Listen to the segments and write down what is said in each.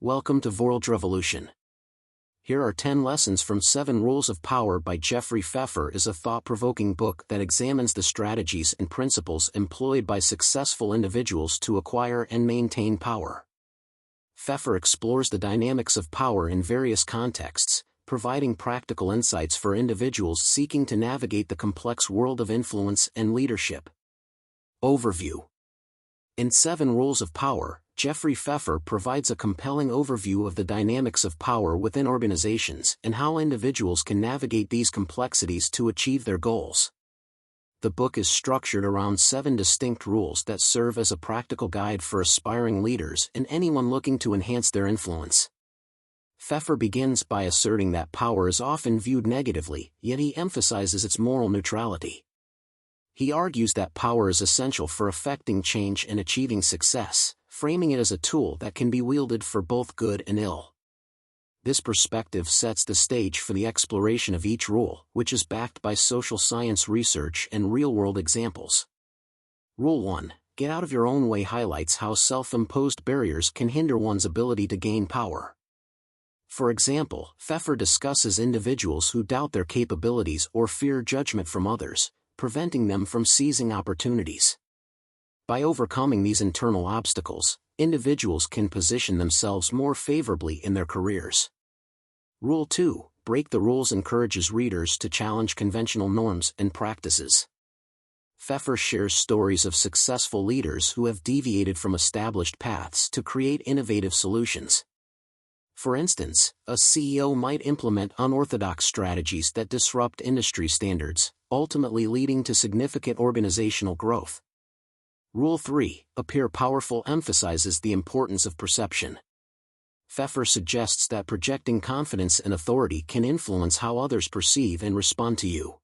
Welcome to World Revolution. Here are 10 lessons from 7 Rules of Power by Jeffrey Pfeffer is a thought-provoking book that examines the strategies and principles employed by successful individuals to acquire and maintain power. Pfeffer explores the dynamics of power in various contexts, providing practical insights for individuals seeking to navigate the complex world of influence and leadership. Overview. In 7 Rules of Power, Jeffrey Pfeffer provides a compelling overview of the dynamics of power within organizations and how individuals can navigate these complexities to achieve their goals. The book is structured around 7 distinct rules that serve as a practical guide for aspiring leaders and anyone looking to enhance their influence. Pfeffer begins by asserting that power is often viewed negatively, yet he emphasizes its moral neutrality. He argues that power is essential for effecting change and achieving success, framing it as a tool that can be wielded for both good and ill. This perspective sets the stage for the exploration of each rule, which is backed by social science research and real-world examples. Rule 1. Get out of your own way highlights how self-imposed barriers can hinder one's ability to gain power. For example, Pfeffer discusses individuals who doubt their capabilities or fear judgment from others, preventing them from seizing opportunities. By overcoming these internal obstacles, individuals can position themselves more favorably in their careers. Rule 2. Break the rules encourages readers to challenge conventional norms and practices. Pfeffer shares stories of successful leaders who have deviated from established paths to create innovative solutions. For instance, a CEO might implement unorthodox strategies that disrupt industry standards, ultimately leading to significant organizational growth. Rule 3. Appear powerful emphasizes the importance of perception. Pfeffer suggests that projecting confidence and authority can influence how others perceive and respond to you.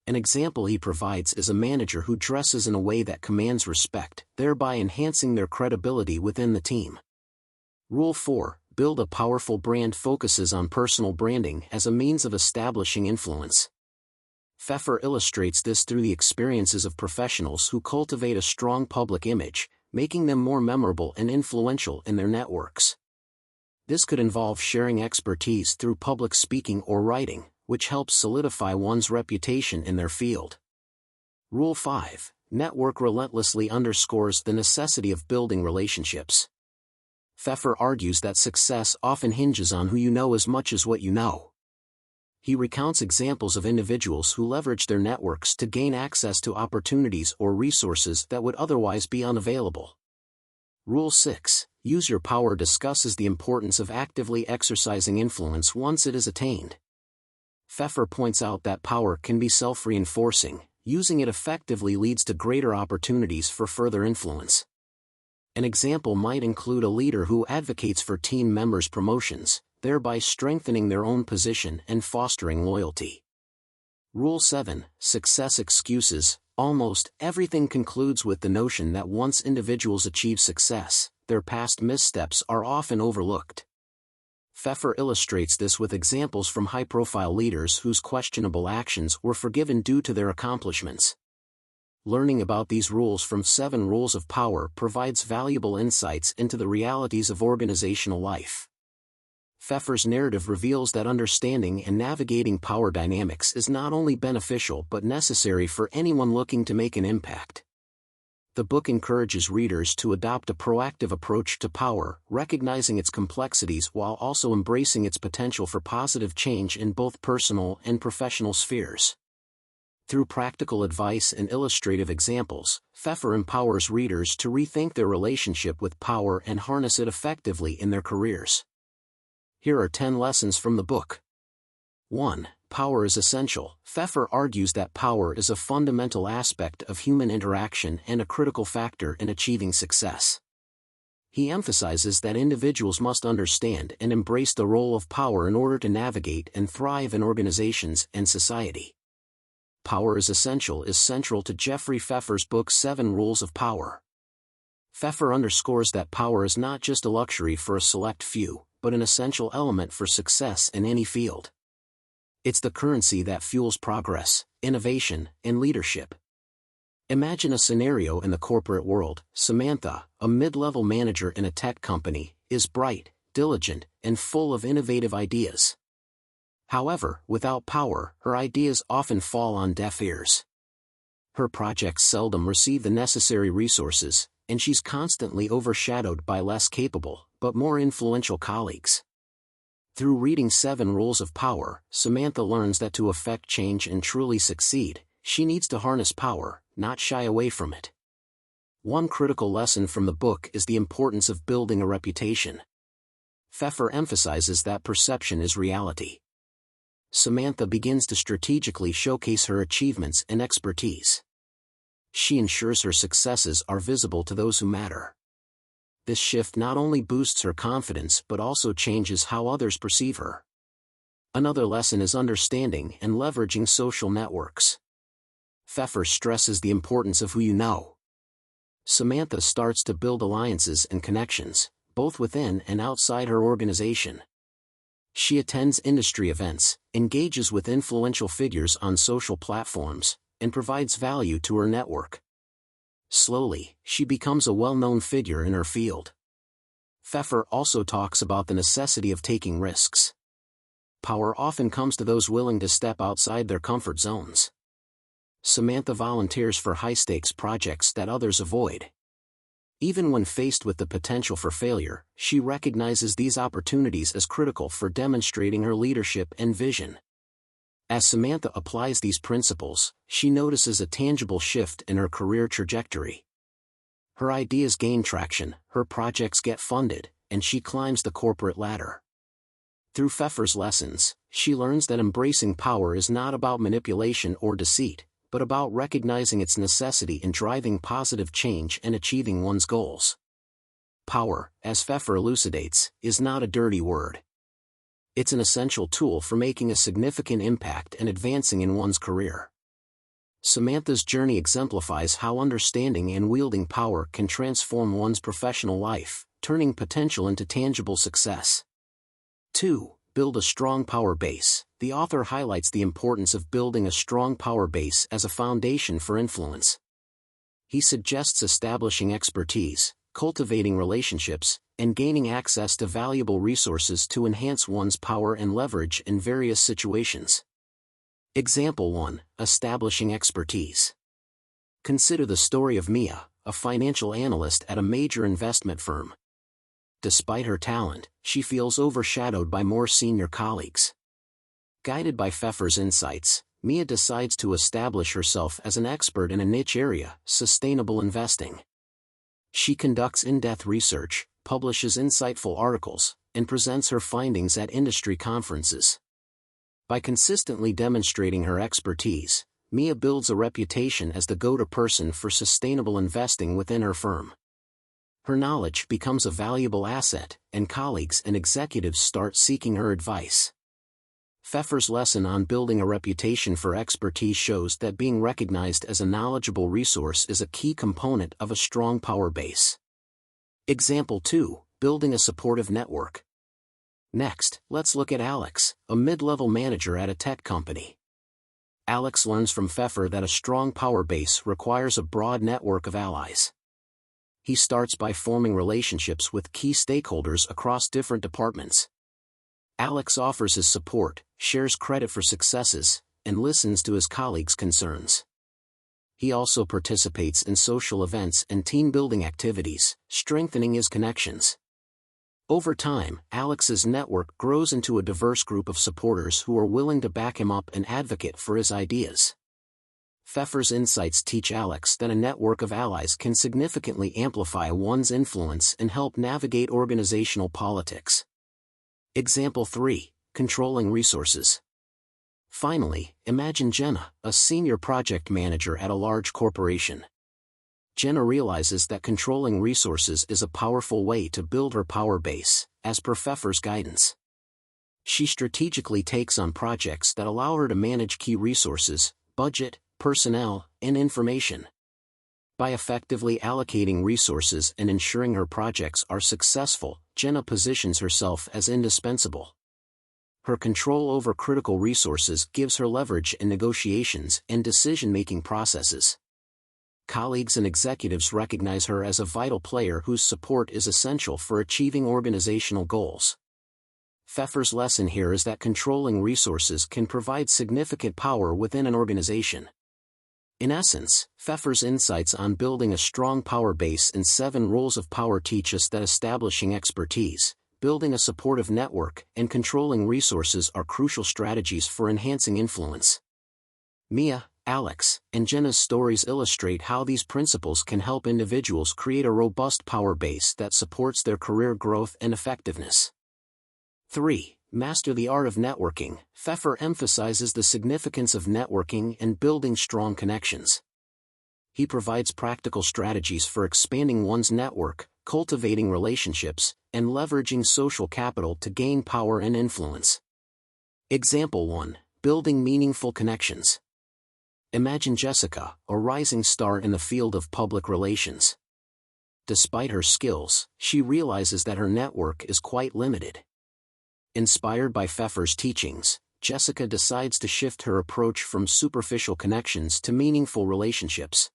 An example he provides is a manager who dresses in a way that commands respect, thereby enhancing their credibility within the team. Rule 4. Build a powerful brand focuses on personal branding as a means of establishing influence. Pfeffer illustrates this through the experiences of professionals who cultivate a strong public image, making them more memorable and influential in their networks. This could involve sharing expertise through public speaking or writing, which helps solidify one's reputation in their field. Rule 5. Network relentlessly underscores the necessity of building relationships. Pfeffer argues that success often hinges on who you know as much as what you know. He recounts examples of individuals who leverage their networks to gain access to opportunities or resources that would otherwise be unavailable. Rule 6. Use your power discusses the importance of actively exercising influence once it is attained. Pfeffer points out that power can be self-reinforcing. Using it effectively leads to greater opportunities for further influence. An example might include a leader who advocates for team members' promotions, thereby strengthening their own position and fostering loyalty. Rule 7. Success excuses. Almost everything concludes with the notion that once individuals achieve success, their past missteps are often overlooked. Pfeffer illustrates this with examples from high-profile leaders whose questionable actions were forgiven due to their accomplishments. Learning about these rules from 7 Rules of Power provides valuable insights into the realities of organizational life. Pfeffer's narrative reveals that understanding and navigating power dynamics is not only beneficial but necessary for anyone looking to make an impact. The book encourages readers to adopt a proactive approach to power, recognizing its complexities while also embracing its potential for positive change in both personal and professional spheres. Through practical advice and illustrative examples, Pfeffer empowers readers to rethink their relationship with power and harness it effectively in their careers. Here are 10 lessons from the book. 1. Power is essential. Pfeffer argues that power is a fundamental aspect of human interaction and a critical factor in achieving success. He emphasizes that individuals must understand and embrace the role of power in order to navigate and thrive in organizations and society. Power is essential is central to Jeffrey Pfeffer's book 7 Rules of Power. Pfeffer underscores that power is not just a luxury for a select few, but an essential element for success in any field. It's the currency that fuels progress, innovation, and leadership. Imagine a scenario in the corporate world. Samantha, a mid-level manager in a tech company, is bright, diligent, and full of innovative ideas. However, without power, her ideas often fall on deaf ears. Her projects seldom receive the necessary resources, and she's constantly overshadowed by less capable, but more influential colleagues. Through reading 7 Rules of Power, Samantha learns that to affect change and truly succeed, she needs to harness power, not shy away from it. One critical lesson from the book is the importance of building a reputation. Pfeffer emphasizes that perception is reality. Samantha begins to strategically showcase her achievements and expertise. She ensures her successes are visible to those who matter. This shift not only boosts her confidence but also changes how others perceive her. Another lesson is understanding and leveraging social networks. Pfeffer stresses the importance of who you know. Samantha starts to build alliances and connections, both within and outside her organization. She attends industry events, engages with influential figures on social platforms, and provides value to her network. Slowly, she becomes a well-known figure in her field. Pfeffer also talks about the necessity of taking risks. Power often comes to those willing to step outside their comfort zones. Samantha volunteers for high-stakes projects that others avoid. Even when faced with the potential for failure, she recognizes these opportunities as critical for demonstrating her leadership and vision. As Samantha applies these principles, she notices a tangible shift in her career trajectory. Her ideas gain traction, her projects get funded, and she climbs the corporate ladder. Through Pfeffer's lessons, she learns that embracing power is not about manipulation or deceit, but about recognizing its necessity in driving positive change and achieving one's goals. Power, as Pfeffer elucidates, is not a dirty word. It's an essential tool for making a significant impact and advancing in one's career. Samantha's journey exemplifies how understanding and wielding power can transform one's professional life, turning potential into tangible success. 2. Build a strong power base. The author highlights the importance of building a strong power base as a foundation for influence. He suggests establishing expertise, cultivating relationships, and gaining access to valuable resources to enhance one's power and leverage in various situations. Example 1. Establishing expertise. Consider the story of Mia, a financial analyst at a major investment firm. Despite her talent, she feels overshadowed by more senior colleagues. Guided by Pfeffer's insights, Mia decides to establish herself as an expert in a niche area, sustainable investing. She conducts in-depth research, publishes insightful articles, and presents her findings at industry conferences. By consistently demonstrating her expertise, Mia builds a reputation as the go-to person for sustainable investing within her firm. Her knowledge becomes a valuable asset, and colleagues and executives start seeking her advice. Pfeffer's lesson on building a reputation for expertise shows that being recognized as a knowledgeable resource is a key component of a strong power base. Example 2. Building a supportive network. Next, let's look at Alex, a mid-level manager at a tech company. Alex learns from Pfeffer that a strong power base requires a broad network of allies. He starts by forming relationships with key stakeholders across different departments. Alex offers his support, shares credit for successes, and listens to his colleagues' concerns. He also participates in social events and team-building activities, strengthening his connections. Over time, Alex's network grows into a diverse group of supporters who are willing to back him up and advocate for his ideas. Pfeffer's insights teach Alex that a network of allies can significantly amplify one's influence and help navigate organizational politics. Example 3. Controlling resources. Finally, imagine Jenna, a senior project manager at a large corporation. Jenna realizes that controlling resources is a powerful way to build her power base, as per Pfeffer's guidance. She strategically takes on projects that allow her to manage key resources, budget, personnel, and information. By effectively allocating resources and ensuring her projects are successful, Jenna positions herself as indispensable. Her control over critical resources gives her leverage in negotiations and decision-making processes. colleagues and executives recognize her as a vital player whose support is essential for achieving organizational goals. Pfeffer's lesson here is that controlling resources can provide significant power within an organization. In essence, Pfeffer's insights on building a strong power base in 7 Roles of Power teach us that establishing expertise, building a supportive network, and controlling resources are crucial strategies for enhancing influence. Mia, Alex, and Jenna's stories illustrate how these principles can help individuals create a robust power base that supports their career growth and effectiveness. 3. Master the art of networking. Pfeffer emphasizes the significance of networking and building strong connections. He provides practical strategies for expanding one's network, cultivating relationships, and leveraging social capital to gain power and influence. Example 1. Building meaningful connections. Imagine Jessica, a rising star in the field of public relations. Despite her skills, she realizes that her network is quite limited. Inspired by Pfeffer's teachings, Jessica decides to shift her approach from superficial connections to meaningful relationships.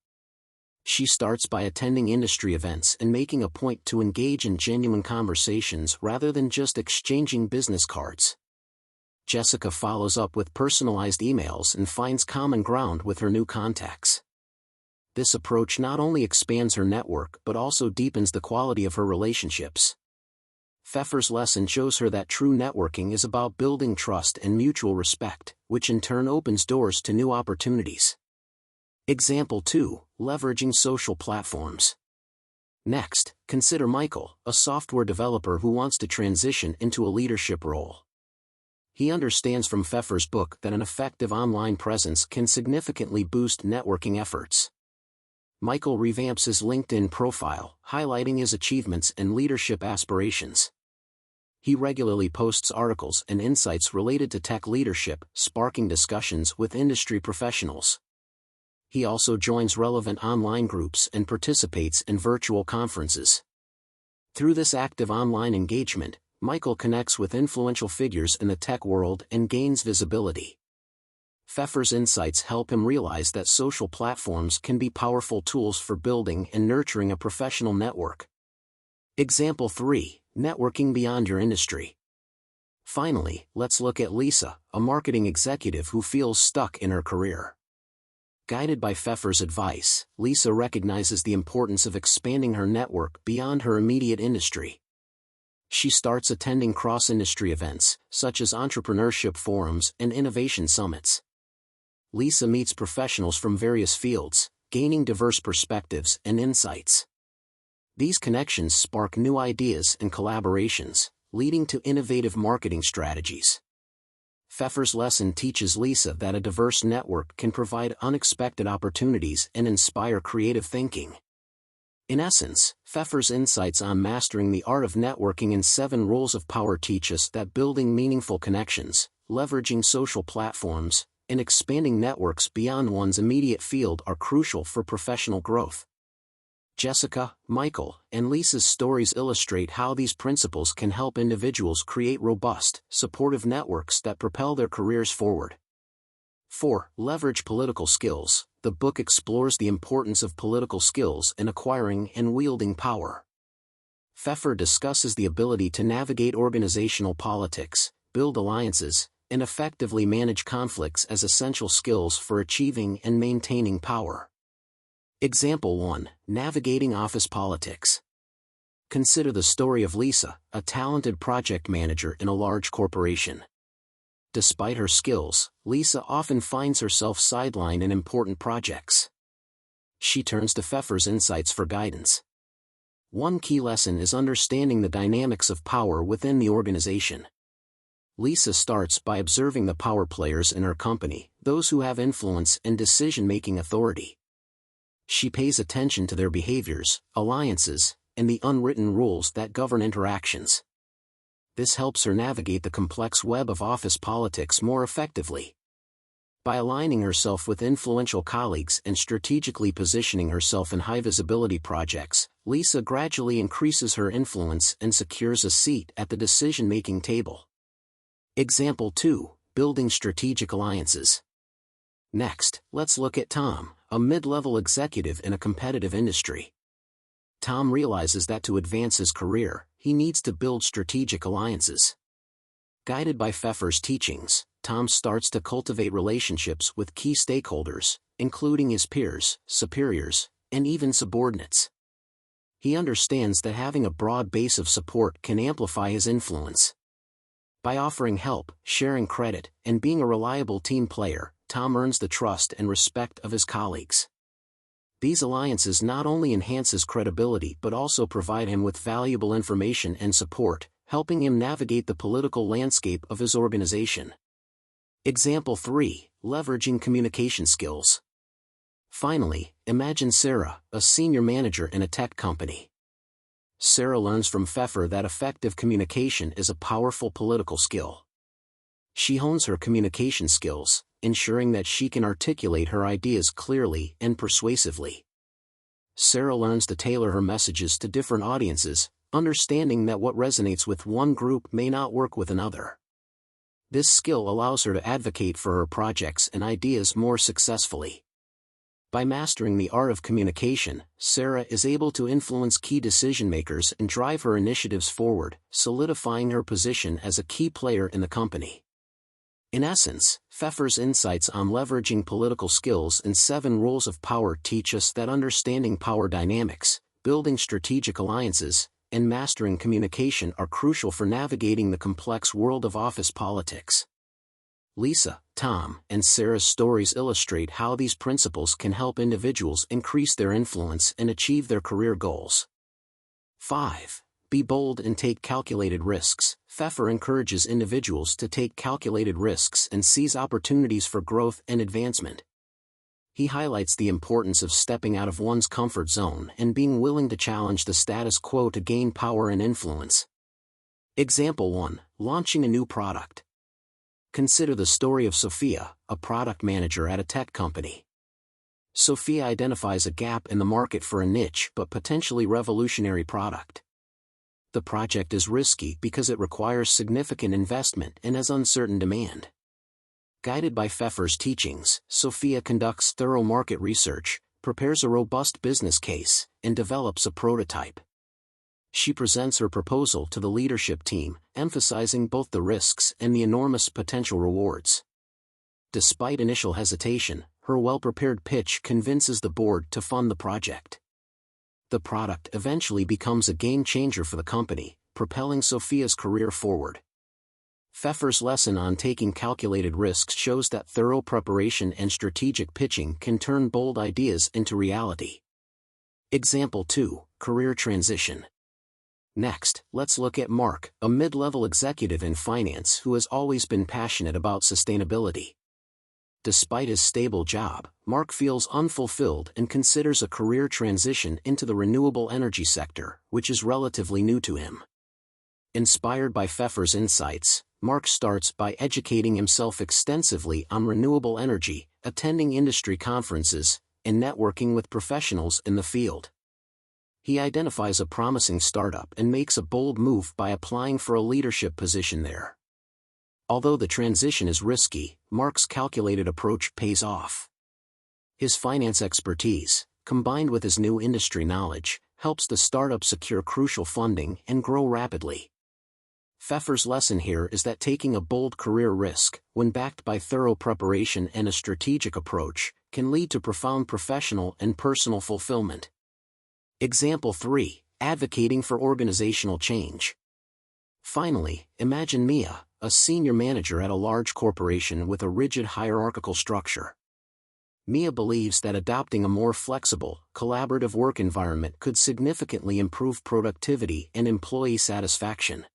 She starts by attending industry events and making a point to engage in genuine conversations rather than just exchanging business cards. Jessica follows up with personalized emails and finds common ground with her new contacts. This approach not only expands her network but also deepens the quality of her relationships. Pfeffer's lesson shows her that true networking is about building trust and mutual respect, which in turn opens doors to new opportunities. Example 2. Leveraging social platforms. Next, consider Michael, a software developer who wants to transition into a leadership role. He understands from Pfeffer's book that an effective online presence can significantly boost networking efforts. Michael revamps his LinkedIn profile, highlighting his achievements and leadership aspirations. He regularly posts articles and insights related to tech leadership, sparking discussions with industry professionals. He also joins relevant online groups and participates in virtual conferences. Through this active online engagement, Michael connects with influential figures in the tech world and gains visibility. Pfeffer's insights help him realize that social platforms can be powerful tools for building and nurturing a professional network. Example 3. Networking beyond your industry. Finally, let's look at Lisa, a marketing executive who feels stuck in her career. Guided by Pfeffer's advice, Lisa recognizes the importance of expanding her network beyond her immediate industry. She starts attending cross-industry events, such as entrepreneurship forums and innovation summits. Lisa meets professionals from various fields, gaining diverse perspectives and insights. These connections spark new ideas and collaborations, leading to innovative marketing strategies. Pfeffer's lesson teaches Lisa that a diverse network can provide unexpected opportunities and inspire creative thinking. In essence, Pfeffer's insights on mastering the art of networking in 7 Roles of Power teach us that building meaningful connections, leveraging social platforms, and expanding networks beyond one's immediate field are crucial for professional growth. Jessica, Michael, and Lisa's stories illustrate how these principles can help individuals create robust, supportive networks that propel their careers forward. 4. Leverage political skills. The book explores the importance of political skills in acquiring and wielding power. Pfeffer discusses the ability to navigate organizational politics, build alliances, and effectively manage conflicts as essential skills for achieving and maintaining power. Example 1. Navigating office politics. Consider the story of Lisa, a talented project manager in a large corporation. Despite her skills, Lisa often finds herself sidelined in important projects. She turns to Pfeffer's insights for guidance. One key lesson is understanding the dynamics of power within the organization. Lisa starts by observing the power players in her company, those who have influence and decision-making authority. She pays attention to their behaviors, alliances, and the unwritten rules that govern interactions. This helps her navigate the complex web of office politics more effectively. By aligning herself with influential colleagues and strategically positioning herself in high-visibility projects, Lisa gradually increases her influence and secures a seat at the decision-making table. Example 2. Building strategic alliances. Next, let's look at Tom, a mid-level executive in a competitive industry. Tom realizes that to advance his career, he needs to build strategic alliances. Guided by Pfeffer's teachings, Tom starts to cultivate relationships with key stakeholders, including his peers, superiors, and even subordinates. He understands that having a broad base of support can amplify his influence. By offering help, sharing credit, and being a reliable team player, Tom earns the trust and respect of his colleagues. These alliances not only enhance his credibility but also provide him with valuable information and support, helping him navigate the political landscape of his organization. Example 3. Leveraging communication skills. Finally, imagine Sarah, a senior manager in a tech company. Sarah learns from Pfeffer that effective communication is a powerful political skill. She hones her communication skills, ensuring that she can articulate her ideas clearly and persuasively. Sarah learns to tailor her messages to different audiences, understanding that what resonates with one group may not work with another. This skill allows her to advocate for her projects and ideas more successfully. By mastering the art of communication, Sarah is able to influence key decision-makers and drive her initiatives forward, solidifying her position as a key player in the company. In essence, Pfeffer's insights on leveraging political skills and 7 rules of power teach us that understanding power dynamics, building strategic alliances, and mastering communication are crucial for navigating the complex world of office politics. Lisa, Tom, and Sarah's stories illustrate how these principles can help individuals increase their influence and achieve their career goals. 5. Be bold and take calculated risks. Pfeffer encourages individuals to take calculated risks and seize opportunities for growth and advancement. He highlights the importance of stepping out of one's comfort zone and being willing to challenge the status quo to gain power and influence. Example 1. Launching a new product. Consider the story of Sophia, a product manager at a tech company. Sophia identifies a gap in the market for a niche but potentially revolutionary product. The project is risky because it requires significant investment and has uncertain demand. Guided by Pfeffer's teachings, Sophia conducts thorough market research, prepares a robust business case, and develops a prototype. She presents her proposal to the leadership team, emphasizing both the risks and the enormous potential rewards. Despite initial hesitation, her well-prepared pitch convinces the board to fund the project. The product eventually becomes a game-changer for the company, propelling Sophia's career forward. Pfeffer's lesson on taking calculated risks shows that thorough preparation and strategic pitching can turn bold ideas into reality. Example 2. Career transition. Next, let's look at Mark, a mid-level executive in finance who has always been passionate about sustainability. Despite his stable job, Mark feels unfulfilled and considers a career transition into the renewable energy sector, which is relatively new to him. Inspired by Pfeffer's insights, Mark starts by educating himself extensively on renewable energy, attending industry conferences, and networking with professionals in the field. He identifies a promising startup and makes a bold move by applying for a leadership position there. Although the transition is risky, Mark's calculated approach pays off. His finance expertise, combined with his new industry knowledge, helps the startup secure crucial funding and grow rapidly. Pfeffer's lesson here is that taking a bold career risk, when backed by thorough preparation and a strategic approach, can lead to profound professional and personal fulfillment. Example 3. Advocating for organizational change. Finally, imagine Mia, a senior manager at a large corporation with a rigid hierarchical structure. Mia believes that adopting a more flexible, collaborative work environment could significantly improve productivity and employee satisfaction.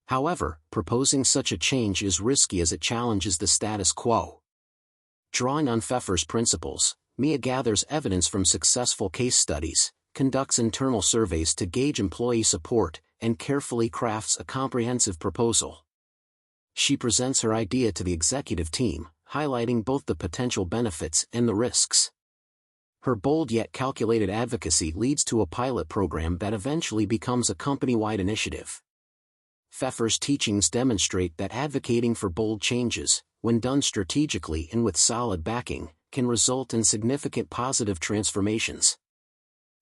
However, proposing such a change is risky as it challenges the status quo. Drawing on Pfeffer's principles, Mia gathers evidence from successful case studies, conducts internal surveys to gauge employee support, and carefully crafts a comprehensive proposal. She presents her idea to the executive team, highlighting both the potential benefits and the risks. Her bold yet calculated advocacy leads to a pilot program that eventually becomes a company-wide initiative. Pfeffer's teachings demonstrate that advocating for bold changes, when done strategically and with solid backing, can result in significant positive transformations.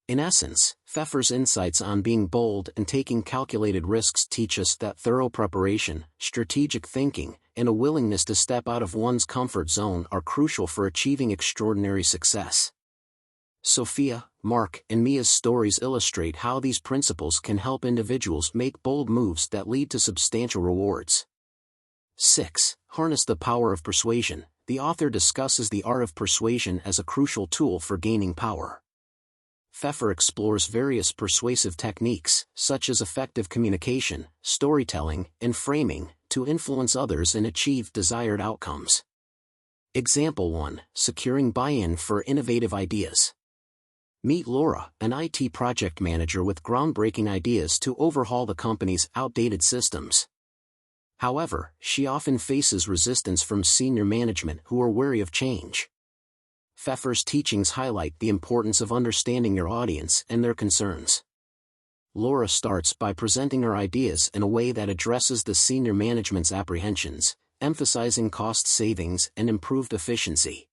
In essence, Pfeffer's insights on being bold and taking calculated risks teach us that thorough preparation, strategic thinking, and a willingness to step out of one's comfort zone are crucial for achieving extraordinary success. Sophia, Mark, and Mia's stories illustrate how these principles can help individuals make bold moves that lead to substantial rewards. 6. Harness the power of persuasion. The author discusses the art of persuasion as a crucial tool for gaining power. Pfeffer explores various persuasive techniques, such as effective communication, storytelling, and framing, to influence others and achieve desired outcomes. Example 1. Securing buy-in for innovative ideas. Meet Laura, an IT project manager with groundbreaking ideas to overhaul the company's outdated systems. However, she often faces resistance from senior management who are wary of change. Pfeffer's teachings highlight the importance of understanding your audience and their concerns. Laura starts by presenting her ideas in a way that addresses the senior management's apprehensions, emphasizing cost savings and improved efficiency.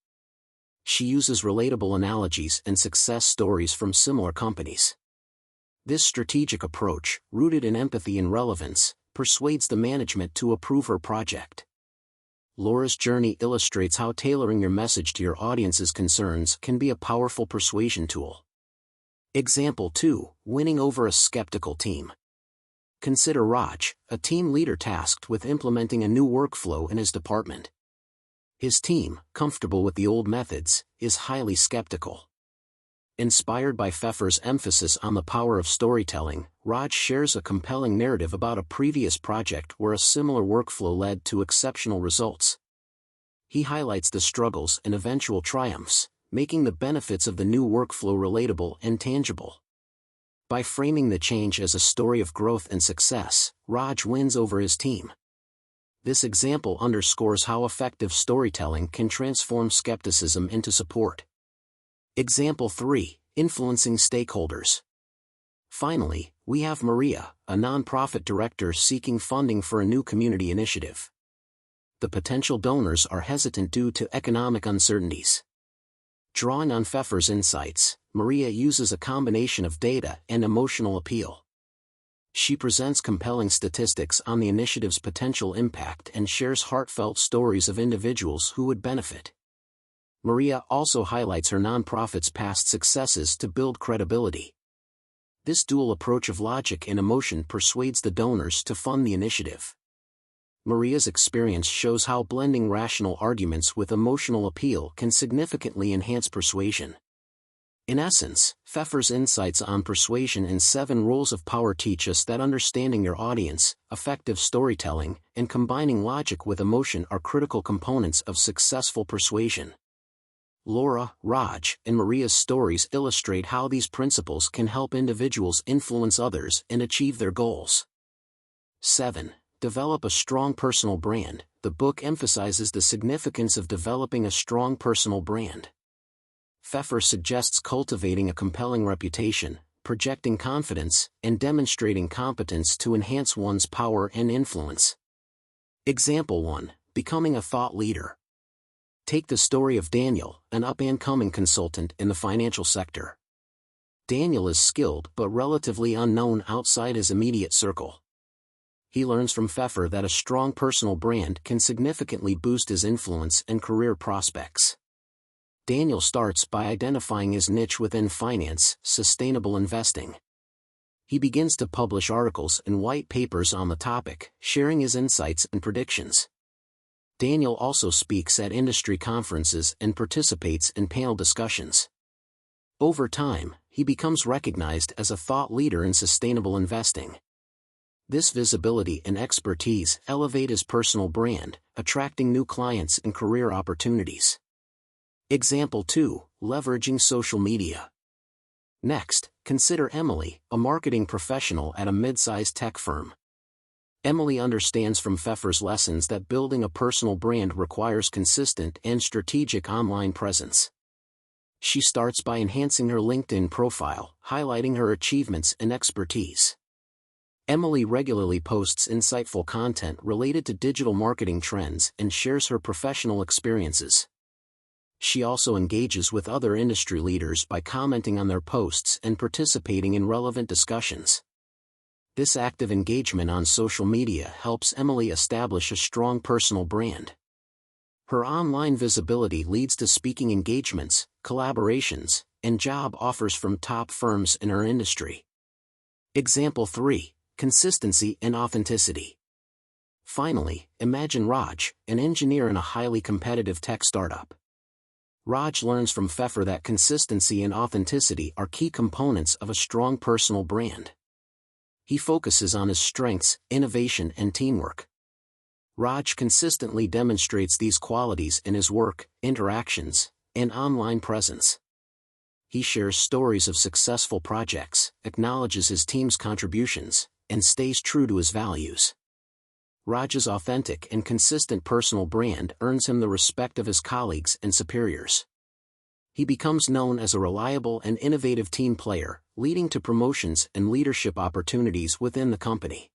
She uses relatable analogies and success stories from similar companies. This strategic approach, rooted in empathy and relevance, persuades the management to approve her project. Laura's journey illustrates how tailoring your message to your audience's concerns can be a powerful persuasion tool. Example 2. Winning over a skeptical team. Consider Raj, a team leader tasked with implementing a new workflow in his department. His team, comfortable with the old methods, is highly skeptical. Inspired by Pfeffer's emphasis on the power of storytelling, Raj shares a compelling narrative about a previous project where a similar workflow led to exceptional results. He highlights the struggles and eventual triumphs, making the benefits of the new workflow relatable and tangible. By framing the change as a story of growth and success, Raj wins over his team. This example underscores how effective storytelling can transform skepticism into support. Example 3. Influencing stakeholders. Finally, we have Maria, a nonprofit director seeking funding for a new community initiative. The potential donors are hesitant due to economic uncertainties. Drawing on Pfeffer's insights, Maria uses a combination of data and emotional appeal. She presents compelling statistics on the initiative's potential impact and shares heartfelt stories of individuals who would benefit. Maria also highlights her nonprofit's past successes to build credibility. This dual approach of logic and emotion persuades the donors to fund the initiative. Maria's experience shows how blending rational arguments with emotional appeal can significantly enhance persuasion. In essence, Pfeffer's insights on persuasion and 7 rules of power teach us that understanding your audience, effective storytelling, and combining logic with emotion are critical components of successful persuasion. Laura, Raj, and Maria's stories illustrate how these principles can help individuals influence others and achieve their goals. 7. Develop a strong personal brand. The book emphasizes the significance of developing a strong personal brand. Pfeffer suggests cultivating a compelling reputation, projecting confidence, and demonstrating competence to enhance one's power and influence. Example 1. Becoming a thought leader. Take the story of Daniel, an up-and-coming consultant in the financial sector. Daniel is skilled but relatively unknown outside his immediate circle. He learns from Pfeffer that a strong personal brand can significantly boost his influence and career prospects. Daniel starts by identifying his niche within finance, sustainable investing. He begins to publish articles and white papers on the topic, sharing his insights and predictions. Daniel also speaks at industry conferences and participates in panel discussions. Over time, he becomes recognized as a thought leader in sustainable investing. This visibility and expertise elevate his personal brand, attracting new clients and career opportunities. Example 2. Leveraging social media. Next, consider Emily, a marketing professional at a mid-sized tech firm. Emily understands from Pfeffer's lessons that building a personal brand requires consistent and strategic online presence. She starts by enhancing her LinkedIn profile, highlighting her achievements and expertise. Emily regularly posts insightful content related to digital marketing trends and shares her professional experiences. She also engages with other industry leaders by commenting on their posts and participating in relevant discussions. This active engagement on social media helps Emily establish a strong personal brand. Her online visibility leads to speaking engagements, collaborations, and job offers from top firms in her industry. Example 3. Consistency and authenticity. Finally, imagine Raj, an engineer in a highly competitive tech startup. Raj learns from Pfeffer that consistency and authenticity are key components of a strong personal brand. He focuses on his strengths, innovation, and teamwork. Raj consistently demonstrates these qualities in his work, interactions, and online presence. He shares stories of successful projects, acknowledges his team's contributions, and stays true to his values. Raj's authentic and consistent personal brand earns him the respect of his colleagues and superiors. He becomes known as a reliable and innovative team player, leading to promotions and leadership opportunities within the company.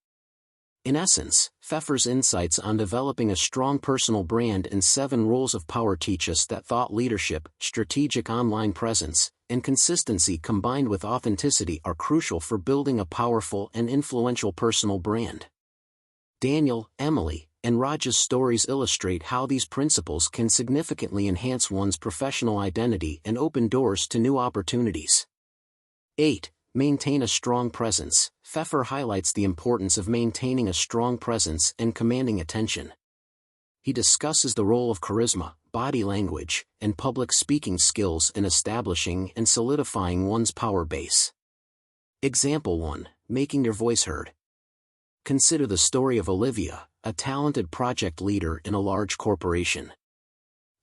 In essence, Pfeffer's insights on developing a strong personal brand and 7 Rules of Power teach us that thought leadership, strategic online presence, and consistency combined with authenticity are crucial for building a powerful and influential personal brand. Daniel, Emily, and Raj's stories illustrate how these principles can significantly enhance one's professional identity and open doors to new opportunities. 8. Maintain a strong presence. Pfeffer highlights the importance of maintaining a strong presence and commanding attention. He discusses the role of charisma, body language, and public speaking skills in establishing and solidifying one's power base. Example 1. Making your voice heard. Consider the story of Olivia, a talented project leader in a large corporation.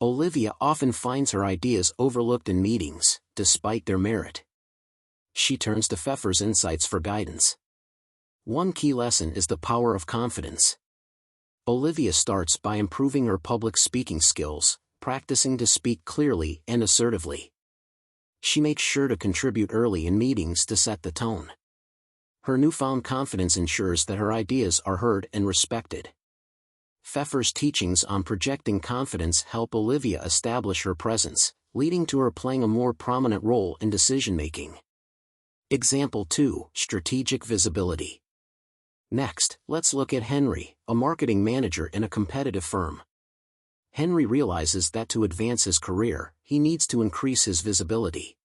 Olivia often finds her ideas overlooked in meetings, despite their merit. She turns to Pfeffer's insights for guidance. One key lesson is the power of confidence. Olivia starts by improving her public speaking skills, practicing to speak clearly and assertively. She makes sure to contribute early in meetings to set the tone. Her newfound confidence ensures that her ideas are heard and respected. Pfeffer's teachings on projecting confidence help Olivia establish her presence, leading to her playing a more prominent role in decision-making. Example 2. Strategic visibility. Next, let's look at Henry, a marketing manager in a competitive firm. Henry realizes that to advance his career, he needs to increase his visibility.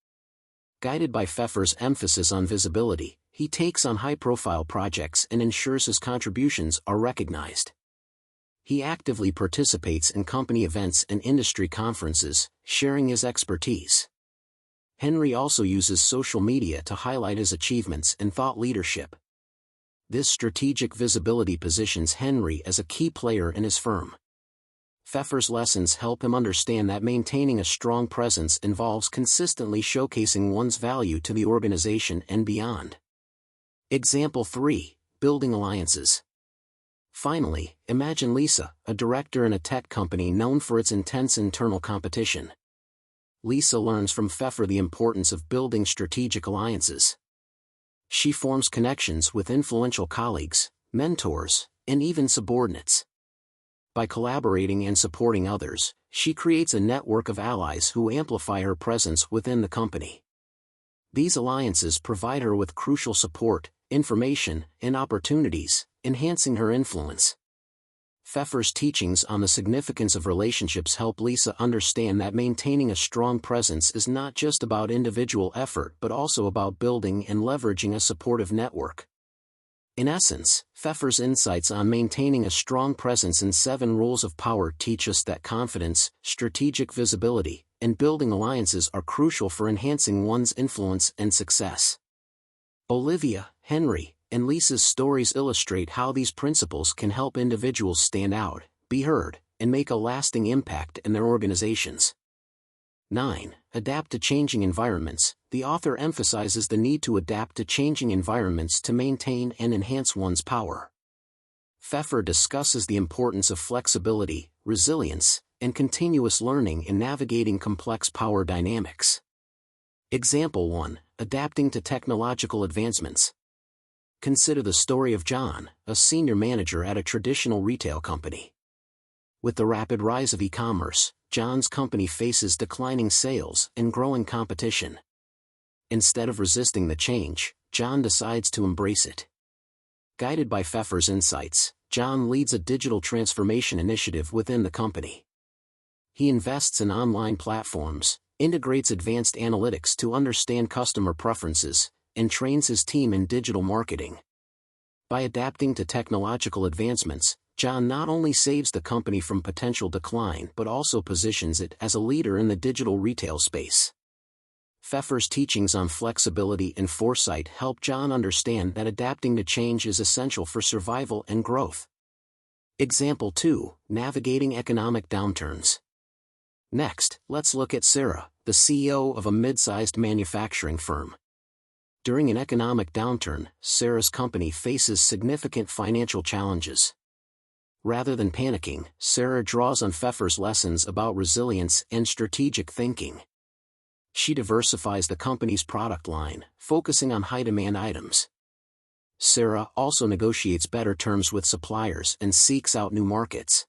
Guided by Pfeffer's emphasis on visibility, he takes on high-profile projects and ensures his contributions are recognized. He actively participates in company events and industry conferences, sharing his expertise. Henry also uses social media to highlight his achievements and thought leadership. This strategic visibility positions Henry as a key player in his firm. Pfeffer's lessons help him understand that maintaining a strong presence involves consistently showcasing one's value to the organization and beyond. Example 3. Building alliances. Finally, imagine Lisa, a director in a tech company known for its intense internal competition. Lisa learns from Pfeffer the importance of building strategic alliances. She forms connections with influential colleagues, mentors, and even subordinates. By collaborating and supporting others, she creates a network of allies who amplify her presence within the company. These alliances provide her with crucial support, information, and opportunities, enhancing her influence. Pfeffer's teachings on the significance of relationships help Lisa understand that maintaining a strong presence is not just about individual effort but also about building and leveraging a supportive network. In essence, Pfeffer's insights on maintaining a strong presence and 7 Rules of Power teach us that confidence, strategic visibility, and building alliances are crucial for enhancing one's influence and success. Olivia, Henry, and Lisa's stories illustrate how these principles can help individuals stand out, be heard, and make a lasting impact in their organizations. 9. Adapt to changing environments. The author emphasizes the need to adapt to changing environments to maintain and enhance one's power. Pfeffer discusses the importance of flexibility, resilience, and continuous learning in navigating complex power dynamics. Example 1. Adapting to technological advancements. Consider the story of John, a senior manager at a traditional retail company. With the rapid rise of e-commerce, John's company faces declining sales and growing competition. Instead of resisting the change, John decides to embrace it. Guided by Pfeffer's insights, John leads a digital transformation initiative within the company. He invests in online platforms, integrates advanced analytics to understand customer preferences, and trains his team in digital marketing. By adapting to technological advancements, John not only saves the company from potential decline but also positions it as a leader in the digital retail space. Pfeffer's teachings on flexibility and foresight help John understand that adapting to change is essential for survival and growth. Example 2. Navigating economic downturns. Next, let's look at Sarah, the CEO of a mid-sized manufacturing firm. During an economic downturn, Sarah's company faces significant financial challenges. Rather than panicking, Sarah draws on Pfeffer's lessons about resilience and strategic thinking. She diversifies the company's product line, focusing on high-demand items. Sarah also negotiates better terms with suppliers and seeks out new markets.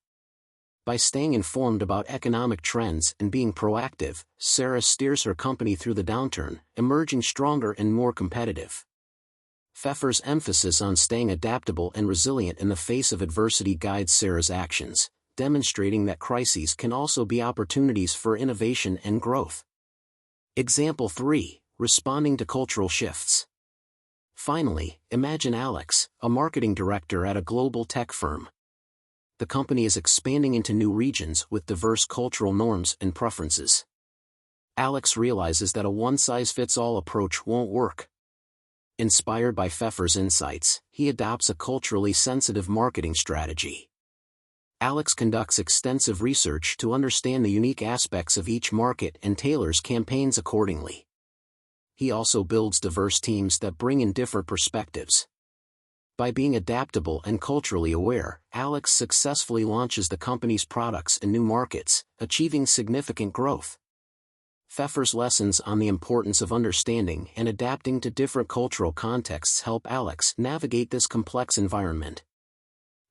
By staying informed about economic trends and being proactive, Sarah steers her company through the downturn, emerging stronger and more competitive. Pfeffer's emphasis on staying adaptable and resilient in the face of adversity guides Sarah's actions, demonstrating that crises can also be opportunities for innovation and growth. Example 3. Responding to cultural shifts. Finally, imagine Alex, a marketing director at a global tech firm. The company is expanding into new regions with diverse cultural norms and preferences. Alex realizes that a one-size-fits-all approach won't work. Inspired by Pfeffer's insights, he adopts a culturally sensitive marketing strategy. Alex conducts extensive research to understand the unique aspects of each market and tailors campaigns accordingly. He also builds diverse teams that bring in different perspectives. By being adaptable and culturally aware, Alex successfully launches the company's products in new markets, achieving significant growth. Pfeffer's lessons on the importance of understanding and adapting to different cultural contexts help Alex navigate this complex environment.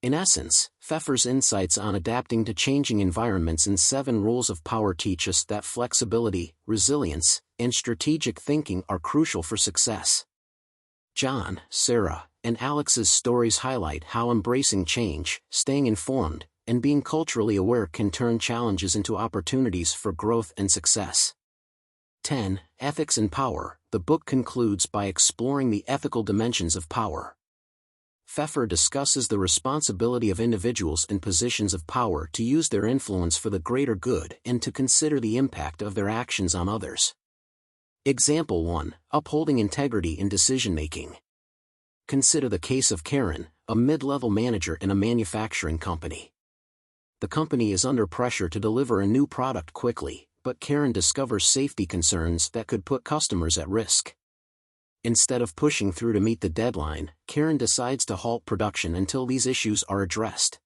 In essence, Pfeffer's insights on adapting to changing environments in 7 Rules of Power teach us that flexibility, resilience, and strategic thinking are crucial for success. John, Sarah, and Alex's stories highlight how embracing change, staying informed, and being culturally aware can turn challenges into opportunities for growth and success. 10. Ethics and Power. The book concludes by exploring the ethical dimensions of power. Pfeffer discusses the responsibility of individuals in positions of power to use their influence for the greater good and to consider the impact of their actions on others. Example 1. Upholding integrity in decision-making. Consider the case of Karen, a mid-level manager in a manufacturing company. The company is under pressure to deliver a new product quickly, but Karen discovers safety concerns that could put customers at risk. Instead of pushing through to meet the deadline, Karen decides to halt production until these issues are addressed.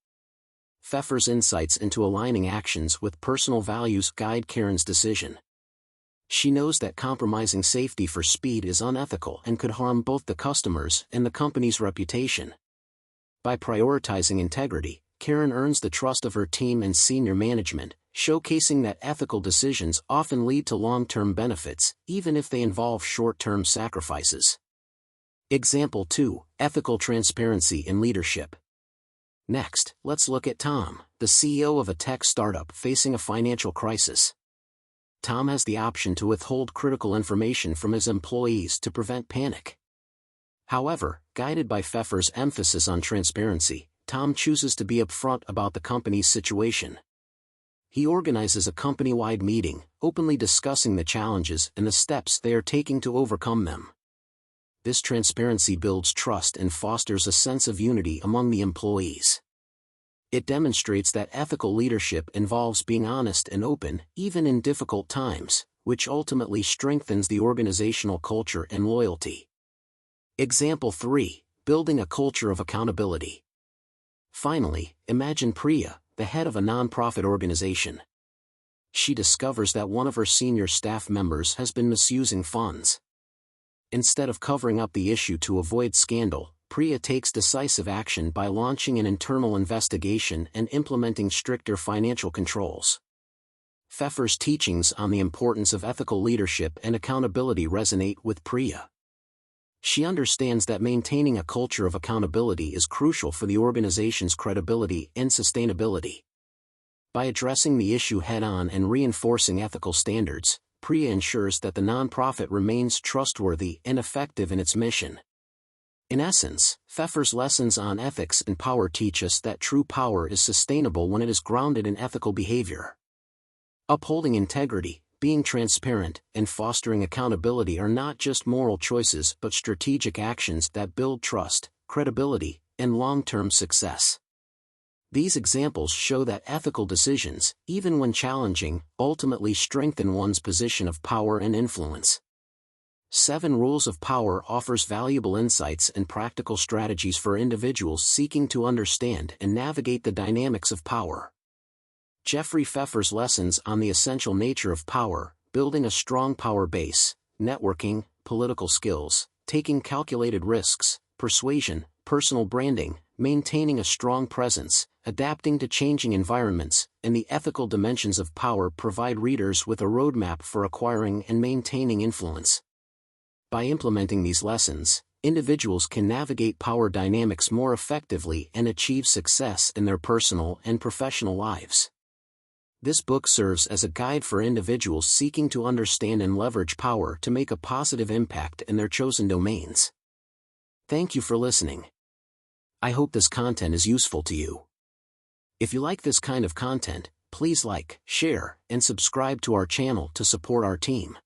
Pfeffer's insights into aligning actions with personal values guide Karen's decision. She knows that compromising safety for speed is unethical and could harm both the customers and the company's reputation. By prioritizing integrity, Karen earns the trust of her team and senior management, showcasing that ethical decisions often lead to long-term benefits, even if they involve short-term sacrifices. Example 2. Ethical transparency in leadership. Next, let's look at Tom, the CEO of a tech startup facing a financial crisis. Tom has the option to withhold critical information from his employees to prevent panic. However, guided by Pfeffer's emphasis on transparency, Tom chooses to be upfront about the company's situation. He organizes a company-wide meeting, openly discussing the challenges and the steps they are taking to overcome them. This transparency builds trust and fosters a sense of unity among the employees. It demonstrates that ethical leadership involves being honest and open, even in difficult times, which ultimately strengthens the organizational culture and loyalty. Example 3. Building a culture of accountability. Finally, imagine Priya, the head of a nonprofit organization. She discovers that one of her senior staff members has been misusing funds. Instead of covering up the issue to avoid scandal, Priya takes decisive action by launching an internal investigation and implementing stricter financial controls. Pfeffer's teachings on the importance of ethical leadership and accountability resonate with Priya. She understands that maintaining a culture of accountability is crucial for the organization's credibility and sustainability. By addressing the issue head-on and reinforcing ethical standards, Priya ensures that the nonprofit remains trustworthy and effective in its mission. In essence, Pfeffer's lessons on ethics and power teach us that true power is sustainable when it is grounded in ethical behavior. Upholding integrity, being transparent, and fostering accountability are not just moral choices but strategic actions that build trust, credibility, and long-term success. These examples show that ethical decisions, even when challenging, ultimately strengthen one's position of power and influence. 7 Rules of Power offers valuable insights and practical strategies for individuals seeking to understand and navigate the dynamics of power. Jeffrey Pfeffer's lessons on the essential nature of power, building a strong power base, networking, political skills, taking calculated risks, persuasion, personal branding, maintaining a strong presence, adapting to changing environments, and the ethical dimensions of power provide readers with a roadmap for acquiring and maintaining influence. By implementing these lessons, individuals can navigate power dynamics more effectively and achieve success in their personal and professional lives. This book serves as a guide for individuals seeking to understand and leverage power to make a positive impact in their chosen domains. Thank you for listening. I hope this content is useful to you. If you like this kind of content, please like, share, and subscribe to our channel to support our team.